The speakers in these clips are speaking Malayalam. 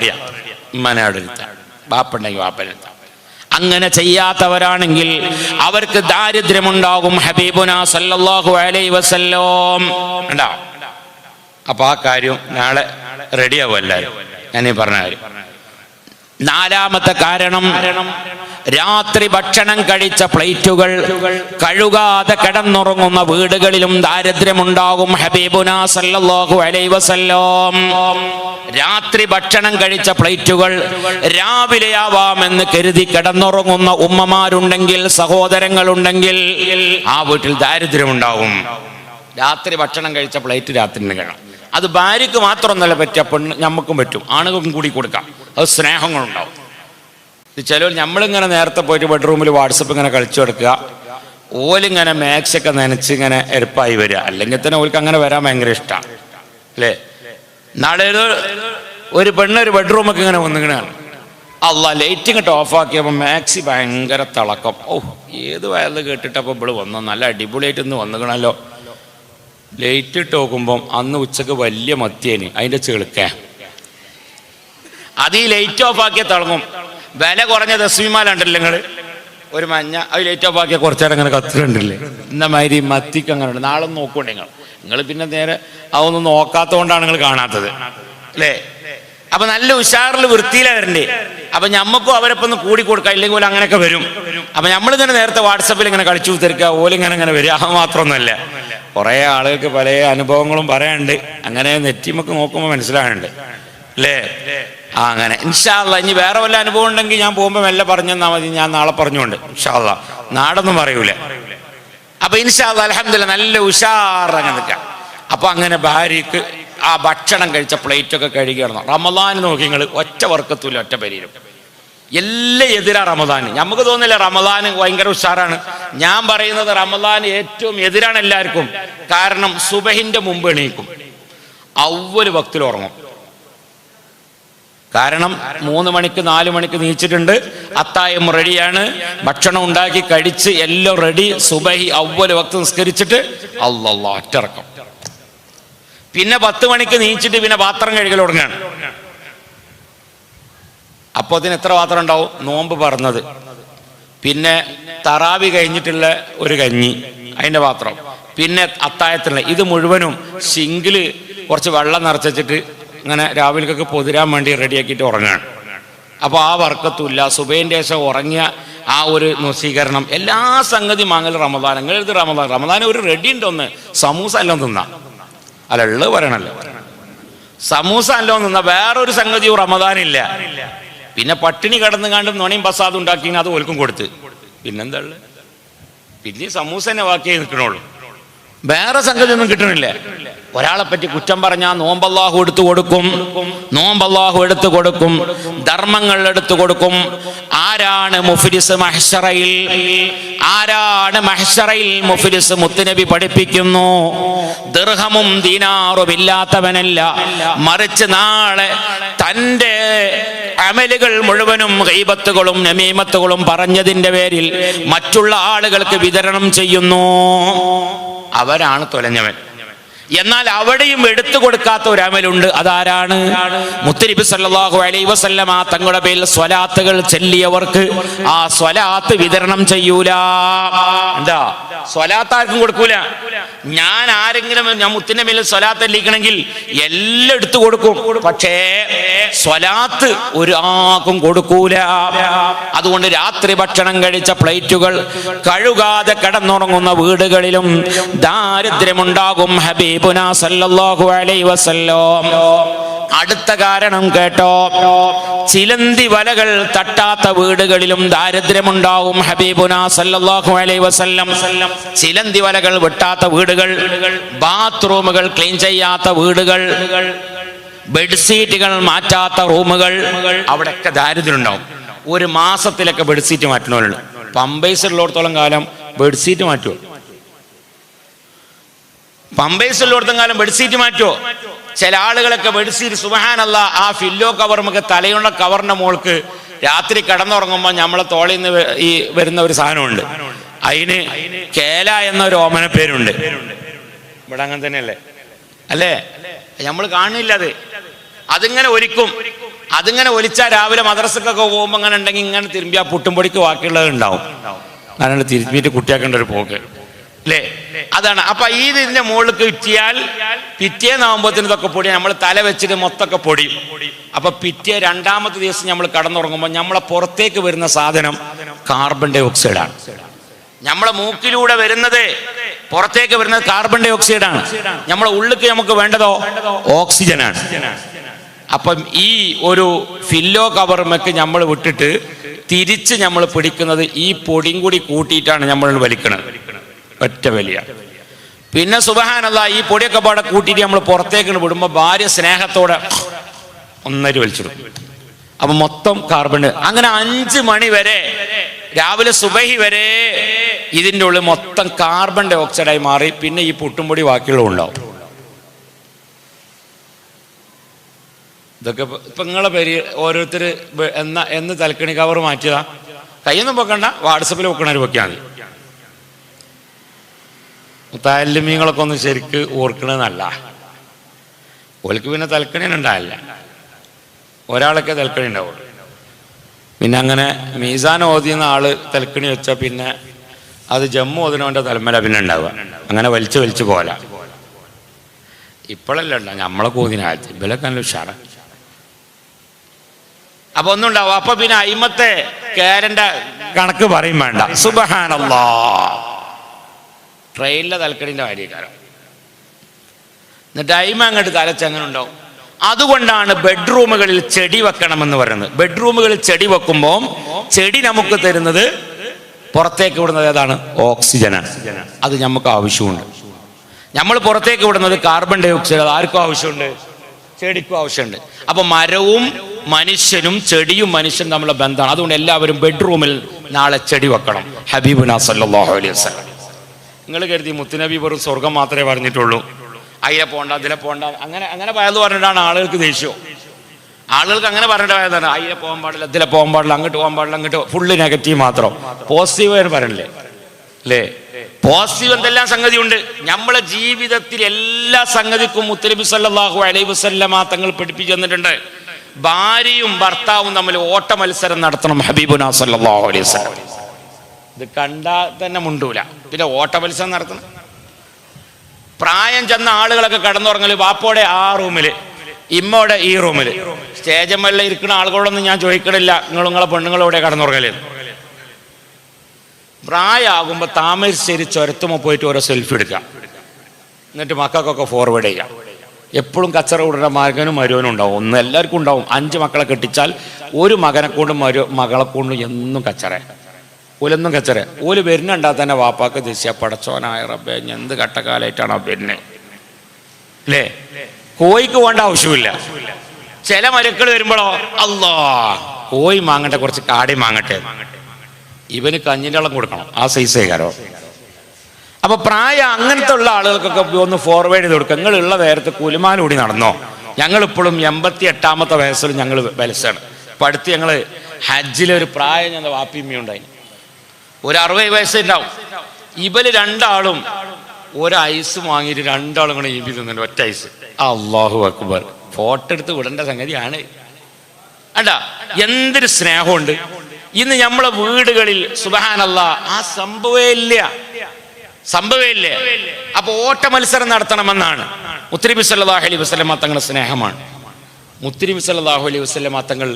റെഡിയാ, ഉമ്മനെ അവിടെ ഇരുത്താം, ബാപ്പുണ്ടെങ്കിൽ ബാപ്പനെ ഇരുത്താം. അങ്ങനെ ചെയ്യാത്തവരാണെങ്കിൽ അവർക്ക് ദാരിദ്ര്യമുണ്ടാകും. ഹബീബുനാ സല്ലല്ലാഹു അലൈഹി വസല്ലം കണ്ടോ? അപ്പൊ ആ കാര്യം നാളെ റെഡിയാവും എല്ലാവരും. ഞാനീ പറഞ്ഞ കാര്യം. നാലാമത്തെ കാരണം, രാത്രി ഭക്ഷണം കഴിച്ച പ്ലേറ്റുകൾ കഴുകാതെ കിടന്നുറങ്ങുന്ന വീടുകളിലും ദാരിദ്ര്യമുണ്ടാകും. ഹബീബുനാ സല്ലല്ലാഹു അലൈഹി വസല്ലം രാത്രി ഭക്ഷണം കഴിച്ച പ്ലേറ്റുകൾ രാവിലെയാവാമെന്ന് കരുതി കിടന്നുറങ്ങുന്ന ഉമ്മമാരുണ്ടെങ്കിൽ, സഹോദരങ്ങളുണ്ടെങ്കിൽ ആ വീട്ടിൽ ദാരിദ്ര്യമുണ്ടാവും. രാത്രി ഭക്ഷണം കഴിച്ച പ്ലേറ്റ് രാത്രി കഴിയണം. അത് ഭാര്യയ്ക്ക് മാത്രമൊന്നല്ല പറ്റുക, പെണ്ണ് നമുക്കും പറ്റും, ആണുങ്ങൾക്കും കൂടി കൊടുക്കാം. അത് സ്നേഹങ്ങളുണ്ടാവും. ചിലർ നമ്മളിങ്ങനെ നേരത്തെ പോയിട്ട് ബെഡ്റൂമിൽ വാട്സപ്പ് ഇങ്ങനെ കളിച്ചു കൊടുക്കുക, ഓലിങ്ങനെ മാക്സൊക്കെ നനച്ച് ഇങ്ങനെ എരുപ്പായി വരിക. അല്ലെങ്കിൽ തന്നെ ഓർക്ക് അങ്ങനെ വരാൻ ഭയങ്കര ഇഷ്ടമാണ് അല്ലേ? നാളെ ഒരു പെണ്ണൊരു ബെഡ്റൂമൊക്കെ ഇങ്ങനെ വന്നിങ്ങനെയാണ്, അല്ല ലൈറ്റ് ഇങ്ങോട്ട് ഓഫാക്കിയപ്പോൾ മാക്സി ഭയങ്കര തിളക്കം. ഓ, ഏത് വയറിൽ കേട്ടിട്ടപ്പോൾ ഇവിടെ വന്നു, നല്ല അടിപൊളിയായിട്ട് ഇന്ന് വന്നിക്കണല്ലോ. ലൈറ്റ് ഇട്ട് നോക്കുമ്പം അന്ന് ഉച്ചക്ക് വലിയ മത്തിയേന്, അതിൻ്റെ ചെളുക്കേ. അത് ഈ ലൈറ്റ് ഓഫാക്കിയ തിളങ്ങും. വില കുറഞ്ഞ തസ്മീമാലുണ്ടല്ലോ നിങ്ങൾ, ഒരു മഞ്ഞ, അത് ലൈറ്റ് ഓഫാക്കിയ കുറച്ചേരം അങ്ങനെ കത്തിട്ടുണ്ടല്ലേ. ഇന്നമാതിരി മത്തിക്ക് അങ്ങനെ ഉണ്ട്. നാളെ നോക്കൂണ്ട് നിങ്ങൾ പിന്നെ നേരെ അതൊന്നും നോക്കാത്തതുകൊണ്ടാണ് നിങ്ങൾ കാണാത്തത് അല്ലേ? അപ്പൊ നല്ല ഉഷാറിൽ വൃത്തിയിലാണ് വരണ്ടേ. അപ്പൊ ഞമ്മക്കും അവരൊപ്പം ഒന്ന് കൂടി കൊടുക്കാം, ഇല്ലെങ്കിൽ ഓല അങ്ങനെയൊക്കെ വരും. അപ്പൊ നമ്മളിങ്ങനെ നേരത്തെ വാട്സപ്പിൽ ഇങ്ങനെ കളിച്ചു തീർക്കുക, ഓലിങ്ങനെ വരിക. അത് മാത്രമൊന്നുമല്ല, കുറേ ആളുകൾക്ക് പല അനുഭവങ്ങളും പറയാനുണ്ട്. അങ്ങനെ നെറ്റിമൊക്കെ നോക്കുമ്പോൾ മനസ്സിലാകുന്നുണ്ട് അല്ലേ? അങ്ങനെ ഇൻഷാ അല്ലാഹ് ഇനി വേറെ വല്ല അനുഭവം ഉണ്ടെങ്കിൽ ഞാൻ പോകുമ്പോൾ മെല്ലെ പറഞ്ഞു തന്നാൽ മതി, ഞാൻ നാളെ പറഞ്ഞുകൊണ്ട്. ഇൻഷാ അല്ലാഹ് നാടൊന്നും പറയൂല. അപ്പൊ ഇൻഷാ അല്ലാഹ് അൽഹംദുലില്ലാഹ് നല്ല ഉഷാറങ്ങനെ നിൽക്കാം. അപ്പൊ അങ്ങനെ ഭാര്യക്ക് ആ ഭക്ഷണം കഴിച്ച പ്ലേറ്റൊക്കെ കഴുകി ഇടണം. റമദാൻ നോക്കി നിങ്ങൾ, ഒറ്റ വർക്കത്തൂല, ഒറ്റ പരിയിലും എല്ലാം എതിരാ റമദാൻ. നമുക്ക് തോന്നില്ല റമദാൻ ഭയങ്കര ഉഷാറാണ്. ഞാൻ പറയുന്നത് റമദാൻ ഏറ്റവും എതിരാണ് എല്ലാവർക്കും. കാരണം സുബഹിന്റെ മുമ്പ് എണീക്കും, അവ്വൽ വക്തിൽ ഉറങ്ങും. കാരണം 3 മണിക്ക് 4 മണിക്ക് നീച്ചിട്ടുണ്ട്, അത്തായം റെഡിയാണ്, ഭക്ഷണം ഉണ്ടാക്കി കഴിച്ച് എല്ലാം റെഡി. സുബഹി അവ്വൽ വക്ത് നിസ്കരിച്ചിട്ട് അല്ലാഹ് ഒറ്റിറക്കം. പിന്നെ 10 മണിക്ക് നീച്ചിട്ട് പിന്നെ പാത്രം കഴുകൽ തുടങ്ങുകയാണ്. അപ്പോൾ അതിന് എത്ര പാത്രം ഉണ്ടാവും? നോമ്പ് പറഞ്ഞത്, പിന്നെ തറാവി കഴിഞ്ഞിട്ടുള്ള ഒരു കഞ്ഞി, അതിൻ്റെ പാത്രം, പിന്നെ അത്തായത്തിലുള്ള ഇത് മുഴുവനും സിങ്കിൽ കുറച്ച് വെള്ളം നിറച്ചിട്ട് ഇങ്ങനെ രാവിലേക്കൊക്കെ പൊതിരാൻ വേണ്ടി റെഡിയാക്കിയിട്ട് ഉറങ്ങുകയാണ്. അപ്പോൾ ആ വർക്കത്തുമില്ല. സുബൈൻ്റെ ശേഷം ഉറങ്ങിയ ആ ഒരു നൊസീകരണം, എല്ലാ സംഗതി മാങ്ങൽ റമദാൻ. നിങ്ങൾ ഇത് റമദാൻ ഒരു റെഡി ഉണ്ടോന്ന്, സമൂസ എല്ലാം തിന്നാം. അല്ല ഉള്ളത് പറയണല്ലോ, സമൂസ എല്ലാം തിന്ന, വേറൊരു സംഗതിയും റമദാനില്ല. പിന്നെ പട്ടിണി കിടന്നു കണ്ടും നൊണയും പസാദും ഉണ്ടാക്കി അത് ഓൽക്കും കൊടുത്ത്, പിന്നെന്താ ഉള്ളത്? പിന്നെ സമൂസ തന്നെ ബാക്കിയായി നിൽക്കണുള്ളൂ, വേറെ സംഗതി ഒന്നും കിട്ടണില്ല. ഒരാളെ പറ്റി കുറ്റം പറഞ്ഞാൽ നോമ്പല്ലാഹു എടുത്തു കൊടുക്കും, നോമ്പല്ലാഹു എടുത്തു കൊടുക്കും, ധർമ്മങ്ങൾ എടുത്തു കൊടുക്കും. ആരാണ് മുഫ്ലിസ് മഹ്ശറയിൽ? ആരാണ് മഹ്ശറയിൽ മുഫ്ലിസ്? മുത്തുനബി പഠിപ്പിക്കുന്നു, ദിർഹമും ദീനാറും ഇല്ലാത്തവനല്ല, മറിച്ച് നാളെ തൻ്റെ അമലുകൾ മുഴുവനും ഗൈബത്തുകളും നമീമത്തുകളും പറഞ്ഞതിൻ്റെ പേരിൽ മറ്റുള്ള ആളുകൾക്ക് വിതരണം ചെയ്യുന്നു, അവരാണ് തൊലഞ്ഞവൻ. എന്നാൽ അവിടെയും എടുത്തു കൊടുക്കാത്ത ഒരു അമലുണ്ട്. അതാരാണ്? മുത്തുനബി സല്ലല്ലാഹു അലൈഹി വസല്ലമ തങ്ങളുടെ പേരിൽ സ്വലാത്തുകൾ ചൊല്ലിയവർക്ക് ആ സ്വലാത്ത് വിതരണം ചെയ്യൂല. എന്താ? സ്വലാത്ത് ആർക്കും കൊടുക്കൂല. ഞാൻ ആരെങ്കിലും ഞാൻ മുത്തുനബിയുടെ പേരിൽ സ്വലാത്ത് ചൊല്ലിക്കണമെങ്കിൽ എല്ലാം എടുത്തു കൊടുക്കും, പക്ഷേ സ്വലാത്ത് ഒരാൾക്കും കൊടുക്കൂല. അതുകൊണ്ട് രാത്രി ഭക്ഷണം കഴിച്ച പ്ലേറ്റുകൾ കഴുകാതെ കിടന്നുറങ്ങുന്ന വീടുകളിലും ദാരിദ്ര്യമുണ്ടാകും. ഹബീബുനാ സല്ലല്ലാഹു അലൈഹി വസല്ലം. അടുത്ത കാരണം കേട്ടോ, ചിലന്തി വലകൾ തട്ടാത്ത വീടുകളിലും ദാരിദ്ര്യമുണ്ടാവും. ഹബീബുനാ സല്ലല്ലാഹു അലൈഹി വസല്ലം. ചിലന്തി വലകൾ വെട്ടാത്ത വീടുകൾ, ബാത്റൂമുകൾ ക്ലീൻ ചെയ്യാത്ത വീടുകൾ, ബെഡ്ഷീറ്റുകൾ മാറ്റാത്ത റൂമുകൾ, അവിടെയൊക്കെ ദാരിദ്ര്യം ഉണ്ടാവും. ഒരു മാസത്തിലൊക്കെ ബെഡ്ഷീറ്റ് മാറ്റണമല്ലോ. പമ്പേഴ്സ് ഉള്ളിടത്തോളം കാലം ബെഡ്ഷീറ്റ് മാറ്റുമോ? പമ്പേഴ്സ് ഉള്ളിടത്തോളം കാലം ബെഡ്ഷീറ്റ് മാറ്റുമോ? ചില ആളുകളൊക്കെ ബെഡ്ഷീറ്റ് സുബ്ഹാനല്ലാഹ് ആ ഫില്ലോ കവറുമൊക്കെ തലയുള്ള കവറിന്റെ മോൾക്ക് രാത്രി കിടന്നുറങ്ങുമ്പോൾ നമ്മളെ തോളിൽ നിന്ന് ഈ വരുന്ന ഒരു സാധനമുണ്ട്, അതിന് കേല എന്നൊരു ഓമന പേരുണ്ട്. ഇവിടെ അങ്ങനെ തന്നെയല്ലേ അല്ലേ? നമ്മൾ കാണില്ല. അതിങ്ങനെ ഒരുക്കും. അതിങ്ങനെ ഒലിച്ചാൽ രാവിലെ മദ്രസക്കൊക്കെ പോകുമ്പോൾ അങ്ങനെ ഉണ്ടെങ്കിൽ ഇങ്ങനെ തിരുമ്പി ആ പുട്ടുംപൊടിക്ക് ബാക്കിയുള്ളത് ഉണ്ടാവും. അങ്ങനെ തിരുമ്പിയിട്ട് കുട്ടിയാക്കേണ്ട ഒരു പോക്ക് അല്ലേ? അതാണ്. അപ്പൊ ഇതിന്റെ മുകളിലേക്ക് ഇറ്റിയാൽ പിറ്റേന്നാവുമ്പോഴത്തേന് ഇതൊക്കെ പൊടി നമ്മൾ തല വെച്ചിട്ട് മൊത്തമൊക്കെ പൊടിയും. അപ്പൊ പിറ്റേ രണ്ടാമത്തെ ദിവസം നമ്മൾ കടന്നുറങ്ങുമ്പോൾ നമ്മളെ പുറത്തേക്ക് വരുന്ന സാധനം കാർബൺ ഡൈ ഓക്സൈഡാണ്. നമ്മളെ മൂക്കിലൂടെ വരുന്നത് പുറത്തേക്ക് വരുന്നത് കാർബൺ ഡൈ ഓക്സൈഡാണ്. നമ്മളെ ഉള്ളിലേക്ക് നമുക്ക് വേണ്ടതോ ഓക്സിജനാണ്. അപ്പം ഈ ഒരു ഫില്ലോ കവറുമൊക്കെ നമ്മൾ വിട്ടിട്ട് തിരിച്ച് നമ്മൾ പിടിക്കുന്നത് ഈ പൊടിയും കൂടി കൂട്ടിയിട്ടാണ് നമ്മൾ വലിക്കുന്നത്, ഒറ്റ വലിയ. പിന്നെ സുബ്ഹാനല്ലാഹ് ഈ പൊടിയൊക്കെ പാടെ കൂട്ടിയിട്ട് നമ്മൾ പുറത്തേക്ക് വിടുമ്പോൾ ഭാര്യ സ്നേഹത്തോടെ ഒന്നര വലിച്ചെടുക്കും. അപ്പൊ മൊത്തം കാർബൺ. അങ്ങനെ 5 മണി വരെ രാവിലെ സുബഹി വരെ ഇതിൻ്റെ ഉള്ളിൽ മൊത്തം കാർബൺ ഡൈ ഓക്സൈഡായി മാറി. പിന്നെ ഈ പുട്ടുംപൊടി ബാക്കിയുള്ളത് ഉണ്ടാവും. ഇതൊക്കെ ഇപ്പൊ നിങ്ങളെ പേര് ഓരോരുത്തർ എന്ന് തലക്കണി കവർ മാറ്റിയതാ? കയ്യൊന്നും വെക്കണ്ട, വാട്സപ്പിൽ വെക്കണവർ വെക്കാൻ മതി. മുത്താലിമീങ്ങളൊക്കെ ഒന്ന് ശരിക്ക് ഓർക്കണമെന്നല്ല. ഓൽക്ക് പിന്നെ തലക്കണി ഉണ്ടാവില്ല, ഒരാളൊക്കെ തലക്കണി ഉണ്ടാവുള്ളൂ. പിന്നെ അങ്ങനെ മീസാൻ ഓതിയുന്ന ആള് തലക്കണി വെച്ചാൽ പിന്നെ അത് ജമ്മു ഓതിനവൻ്റെ തലമല പിന്നെ ഉണ്ടാവുക. അങ്ങനെ വലിച്ചു പോല. ഇപ്പോഴല്ല ഉണ്ടാവും, നമ്മളെ കൂതിനാഴ്ച ഇവലൊക്കെ നല്ല ഉഷാറ്. അപ്പൊ ഒന്നും ഉണ്ടാവും. അപ്പൊ പിന്നെ അയിമത്തെ കേരന്റെ കണക്ക് പറയും വേണ്ട. സുബ്ഹാനല്ലാഹ്, ട്രെയിനിലെ തലക്കടിന്റെ കാര്യക്കാരം. എന്നിട്ട് അയിമ അങ്ങോട്ട് തലച്ചങ്ങനെ ഉണ്ടാവും. അതുകൊണ്ടാണ് ബെഡ്റൂമുകളിൽ ചെടി വെക്കണമെന്ന് പറയുന്നത്. ബെഡ്റൂമുകളിൽ ചെടി വെക്കുമ്പോൾ ചെടി നമുക്ക് തരുന്നത്, പുറത്തേക്ക് വിടുന്നത് ഏതാണ്? ഓക്സിജനാണ്. അത് നമുക്ക് ആവശ്യമുണ്ട്. നമ്മൾ പുറത്തേക്ക് വിടുന്നത് കാർബൺ ഡൈ ഓക്സൈഡ്. ആർക്കും ആവശ്യമുണ്ട്? ചെടിക്കും ആവശ്യമുണ്ട്. അപ്പൊ മരവും മനുഷ്യനും ചെടിയും മനുഷ്യനും തമ്മിലുള്ള ബന്ധമാണ്. അതുകൊണ്ട് എല്ലാവരും ബെഡ്റൂമിൽ നാളെ ചെടി വെക്കണം. ഹബീബുനാ സല്ലല്ലാഹു അലൈഹി വസല്ലം. നിങ്ങൾ കരുതി മുത്തുനബി വെറും സ്വർഗം മാത്രമേ പറഞ്ഞിട്ടുള്ളൂ, അതിലെ പോണ്ട ഇതിലെ പോണ്ട അങ്ങനെ വയത് പറഞ്ഞിട്ടാണ് ആളുകൾക്ക് ദേഷ്യം. ആളുകൾക്ക് അങ്ങനെ പറഞ്ഞിട്ട് വയതാണ്, അതിലെ പോകാൻ പാടില്ല, ഇതിലെ പോകാൻ പാടില്ല, അങ്ങോട്ട് പോകാൻ പാടില്ല, അങ്ങോട്ട് ഫുള്ള് നെഗറ്റീവ് മാത്രം. പോസിറ്റീവ് പറയണില്ലേ അല്ലേ? പോസിറ്റീവ് എന്തെല്ലാം സംഗതി ഉണ്ട്. നമ്മളെ ജീവിതത്തിൽ എല്ലാ സംഗതിക്കും മുത്തുനബി സല്ലല്ലാഹു അലൈഹി വസല്ലമ തങ്ങൾ പഠിപ്പിച്ചു തന്നിട്ടുണ്ട്. ഭാര്യയും ഭർത്താവും തമ്മിൽ ഓട്ട മത്സരം നടത്തണം. ഹബീബുനാ സല്ലല്ലാഹു അലൈഹി വസല്ലം. ഇത് കണ്ടാൽ തന്നെ മുണ്ടൂല, പിന്നെ ഓട്ട മത്സരം നടത്തണം. പ്രായം ചെന്ന ആളുകളൊക്കെ കടന്നുറങ്ങല് വാപ്പോടെ ആ റൂമില്, ഇമ്മോടെ ഈ റൂമില്. സ്റ്റേജമ്മല്ല ഇരിക്കുന്ന ആളുകളൊന്നും ഞാൻ ചോദിക്കണില്ല, നിങ്ങളെ പെണ്ണുങ്ങളോടെ കടന്നുറങ്ങല്. പ്രായമാകുമ്പോൾ താമരശ്ശേരി ചുരത്തുമ്പോൾ പോയിട്ട് ഓരോ സെൽഫി എടുക്കുക, എന്നിട്ട് മക്കൾക്കൊക്കെ ഫോർവേഡ് ചെയ്യുക. എപ്പോഴും കച്ചറ കൂടുന്ന മകനും മരുവനും ഉണ്ടാവും. ഒന്ന് എല്ലാവർക്കും ഉണ്ടാവും. 5 മക്കളെ കെട്ടിച്ചാൽ ഒരു മകനെ കൊണ്ടും മകളെ കൊണ്ടും എന്നും കച്ചറ, ഓലൊന്നും കച്ചറ. ഓല് വരുന്നുണ്ടാ തന്നെ വാപ്പാക്ക് ദേശീയ പടച്ചോനായ റബ്ബേ എന്ത് കട്ടക്കാലായിട്ടാണോ വരുന്നത് അല്ലേ? കോഴിക്ക് പോകേണ്ട ആവശ്യമില്ല. ചില മരക്കൾ വരുമ്പോഴോ അല്ലാ കോഴി മാങ്ങട്ടെ, കുറച്ച് കാടി മാങ്ങട്ടെ, ഇവന് കഞ്ഞിൻ്റെ വെള്ളം കൊടുക്കണം, ആ സൈസേകാരോ. അപ്പൊ പ്രായം അങ്ങനത്തെ ഉള്ള ആളുകൾക്കൊക്കെ ഒന്ന് ഫോർവേഡ് ചെയ്ത് കൊടുക്കുക. നിങ്ങളുള്ള നേരത്തെ കുലുമാലൂടി നടന്നോ. ഞങ്ങളിപ്പോഴും 88ാമത്തെ വയസ്സിൽ ഞങ്ങൾ ബലസാണ്. ഇപ്പം അടുത്ത് ഞങ്ങൾ ഹജ്ജിലൊരു പ്രായം ഞങ്ങൾ വാപ്പിയമ്മയുണ്ടായി, ഒരു 60 വയസ്സുണ്ടാവും. ഇവര് 2 ആളും ഒരു ഐസ് വാങ്ങിയിട്ട് 2 ആളും കൂടെ ഈബി തിന്നുണ്ട്, ഒറ്റ ഐസ്. അല്ലാഹു അക്ബർ. ഫോട്ടോ എടുത്ത് വിടേണ്ട സംഗതിയാണ്. അണ്ടാ എന്തൊരു സ്നേഹമുണ്ട്. ഇന്ന് നമ്മളെ വീടുകളിൽ സുബ്ഹാനല്ലാഹ് ആ സംഭവേ ഇല്ല. അപ്പൊ ഓട്ട മത്സരം നടത്തണമെന്നാണ് മുത്തുനബി സല്ലല്ലാഹു അലൈഹി വസല്ലമ തങ്ങളുടെ സ്നേഹമാണ്. മുത്തുനബി സല്ലല്ലാഹു അലൈഹി വസല്ലമ തങ്ങൾ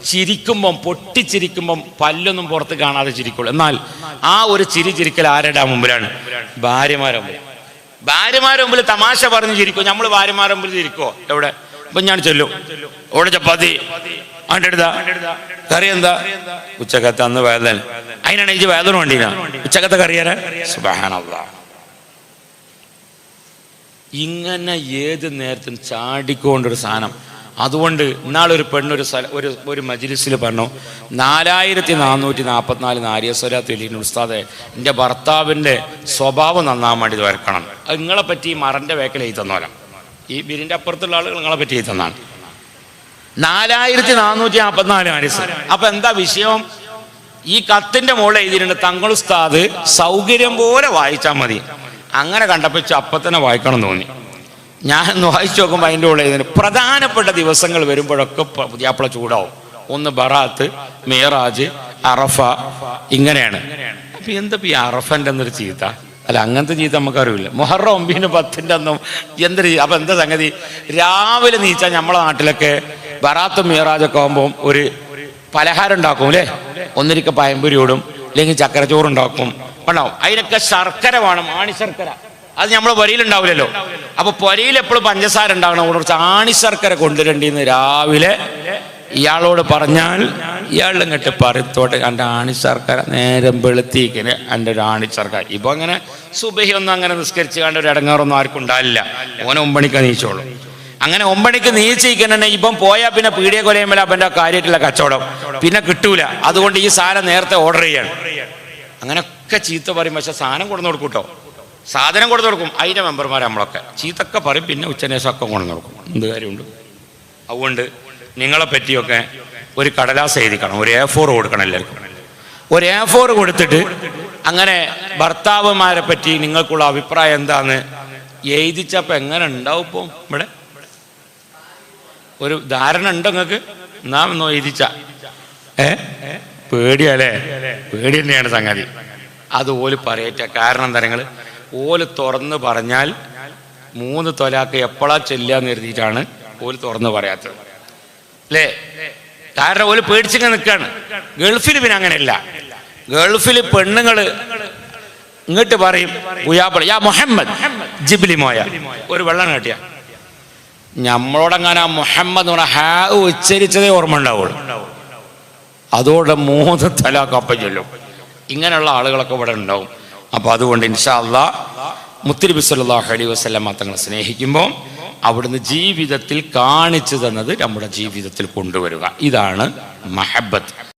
ചിരിക്കുമ്പം, പൊട്ടിച്ചിരിക്കുമ്പം പല്ലൊന്നും പുറത്ത് കാണാതെ ചിരിക്കുള്ളൂ. എന്നാൽ ആ ഒരു ചിരിക്കൽ ആരുടെ മുമ്പിലാണ്? ഭാര്യമാരുടെ മുമ്പിൽ തമാശ പറഞ്ഞ് ചിരിക്കും. നമ്മൾ ഭാര്യമാരുടെ മുമ്പിൽ ചിരിക്കോ? എവിടെ? ഇപ്പൊ ഞാൻ ചൊല്ലും, ഇവിടെ ചപ്പാത്തി, അവൻ്റെ അടുത്താ കറി എന്താ? ഉച്ചക്കത്തെ അന്ന് വേദന. അതിനാണ് ഈ വേദന വേണ്ടിനാ ഉച്ചക്കത്തെ കറിയാരാ? സുബ്ഹാനല്ലാഹ്. ഇങ്ങനെ ഏത് നേരത്തും ചാടിക്കൊണ്ടൊരു സാധനം. അതുകൊണ്ട് ഇന്നാളൊരു പെണ്ണൊരു ഒരു മജ്ലിസിൽ പറഞ്ഞു, 4444 നാരിയ സ്വലാത്ത് ചൊല്ലിന് ഉസ്താദെ, എൻ്റെ ഭർത്താവിൻ്റെ സ്വഭാവം നന്നാൻ വേണ്ടി ഇത് വരക്കണം. അത് നിങ്ങളെ പറ്റി ഈ മറൻ്റെ വേക്കൽ എഴുതി തന്നോല, ഈ ബിരിൻ്റെ അപ്പുറത്തുള്ള ആളുകൾ നിങ്ങളെ പറ്റി എഴുതി തന്നാണ്. 4444 നാരിയ. അപ്പൊ എന്താ വിഷയം? ഈ കത്തിന്റെ മുകളിൽ എഴുതിയിട്ടുണ്ട്, തങ്ങൾ ഉസ്താദ് സൗകര്യം പോലെ വായിച്ചാൽ മതി. അങ്ങനെ കണ്ടപ്പോൾ അപ്പൊ തന്നെ വായിക്കണം തോന്നി. ഞാനൊന്ന് വായിച്ചു നോക്കുമ്പോൾ അതിൻ്റെ ഉള്ളിൽ പ്രധാനപ്പെട്ട ദിവസങ്ങൾ വരുമ്പോഴൊക്കെ പുതിയാപ്പിള ചൂടാവും. ഒന്ന് ബറാത്ത്, മേറാജ്, അറഫ, ഇങ്ങനെയാണ്. അപ്പം എന്താ ഈ അറഫൻ്റെ എന്നൊരു ചീത്ത? അല്ല, അങ്ങനത്തെ ചീത്ത നമുക്കറിയില്ല. മുഹറം 9, 10 അന്നും എന്തൊരു. അപ്പം എന്താ സംഗതി? രാവിലെ നീച്ചാൽ നമ്മളെ നാട്ടിലൊക്കെ ബറാത്തും മേറാജൊക്കെ ആകുമ്പോൾ ഒരു പലഹാരം ഉണ്ടാക്കും അല്ലേ? ഒന്നിരിക്ക പയമ്പൊരി ഇടും, അല്ലെങ്കിൽ ചക്കരച്ചോറുണ്ടാക്കും, ഉണ്ടാവും. അതിനൊക്കെ ശർക്കര വേണം, ആണിശർക്കര. അത് നമ്മളെ പൊരയിലുണ്ടാവില്ലല്ലോ. അപ്പൊ പൊരയിൽ എപ്പോഴും പഞ്ചസാര ഉണ്ടാകണം. കുറച്ച് ആണിശർക്കര കൊണ്ടുവരണ്ടിന്ന് രാവിലെ ഇയാളോട് പറഞ്ഞാൽ ഇയാൾ ഇങ്ങോട്ട് പറത്തോട്ടെ, എൻ്റെ ആണിശർക്കര നേരം വെളുത്തിരിക്കന് എൻ്റെ ഒരു ആണിശർക്കര. ഇപ്പൊ അങ്ങനെ സുബഹി ഒന്നും അങ്ങനെ നിസ്കരിച്ച് കണ്ട ഒരു ഇടങ്ങാറൊന്നും ആർക്കും ഉണ്ടാവില്ല. ഓനെ 9 മണിക്ക് നീച്ചോളും. അങ്ങനെ 9 മണിക്ക് നീച്ചിരിക്കാൻ തന്നെ ഇപ്പം പോയാൽ പിന്നെ പീടിയ കൊലയുമ്പോൾ അവൻ്റെ കാര്യമായിട്ടുള്ള കച്ചവടം പിന്നെ കിട്ടൂല. അതുകൊണ്ട് ഈ സാധനം നേരത്തെ ഓർഡർ ചെയ്യണം. അങ്ങനെയൊക്കെ ചീത്ത പറയും. പക്ഷെ സാധനം കൊടുന്നു കൊടുക്കും കേട്ടോ, സാധനം കൊടുത്തു കൊടുക്കും. അതിൻ്റെ മെമ്പർമാർ നമ്മളൊക്കെ ചീത്തൊക്കെ പറയും. പിന്നെ ഉച്ചനേശമൊക്കെ കൊണ്ടു കൊടുക്കും. എന്ത് കാര്യമുണ്ട്? അതുകൊണ്ട് നിങ്ങളെ പറ്റിയൊക്കെ ഒരു കടലാസ് എഴുതിക്കണം, ഒരു A4 കൊടുക്കണം എല്ലാവർക്കും. ഒരു A4 കൊടുത്തിട്ട് അങ്ങനെ ഭർത്താവുമാരെ പറ്റി നിങ്ങൾക്കുള്ള അഭിപ്രായം എന്താന്ന് എഴുതിച്ചപ്പോൾ എങ്ങനെ ഉണ്ടാവും? ഇപ്പോൾ ഇവിടെ ഒരു ധാരണ ഉണ്ടോ നിങ്ങൾക്ക്? നാം ഒന്നോ എഴുതിച്ച പേടിയല്ലേ? പേടി തന്നെയാണ് സംഗതി. അത് ഓല് പറയറ്റ. കാരണം എന്താ? നിങ്ങൾ ഓല് തുറന്ന് പറഞ്ഞാൽ 3 തൊലാക്ക് എപ്പോഴാ ചെല്ലാന്ന് കരുതിയിട്ടാണ് ഓല് തുറന്ന് പറയാത്തത് അല്ലേ? കാരണം ഓല് പേടിച്ചിങ്ങനെ നിൽക്കാണ്. ഗൾഫിൽ പിന്നെ അങ്ങനെയല്ല. ഗൾഫിൽ പെണ്ണുങ്ങള് ഇങ്ങോട്ട് പറയും, പുയാപ്പള യാ മുഹമ്മദ് ജിബ്ലി മോയ ഒരു വെള്ളം കാട്ടിയ നമ്മളോടങ്ങനെ മുഹമ്മദ് ഉച്ചരിച്ചതേ ഓർമ്മ ഉണ്ടാവുള്ളൂ. അതോടെ 3 തലാക്ക് അപ്പം ചൊല്ലും. ഇങ്ങനെയുള്ള ആളുകളൊക്കെ ഇവിടെ ഉണ്ടാവും. അപ്പൊ അതുകൊണ്ട് ഇൻഷാ അല്ലാഹ് മുത്തുനബി സല്ലല്ലാഹു അലൈഹി വസല്ലം തങ്ങളെ സ്നേഹിക്കുമ്പോൾ അവിടുന്ന് ജീവിതത്തിൽ കാണിച്ചു തന്നത് നമ്മുടെ ജീവിതത്തിൽ കൊണ്ടുവരിക. ഇതാണ് മഹബത്ത്.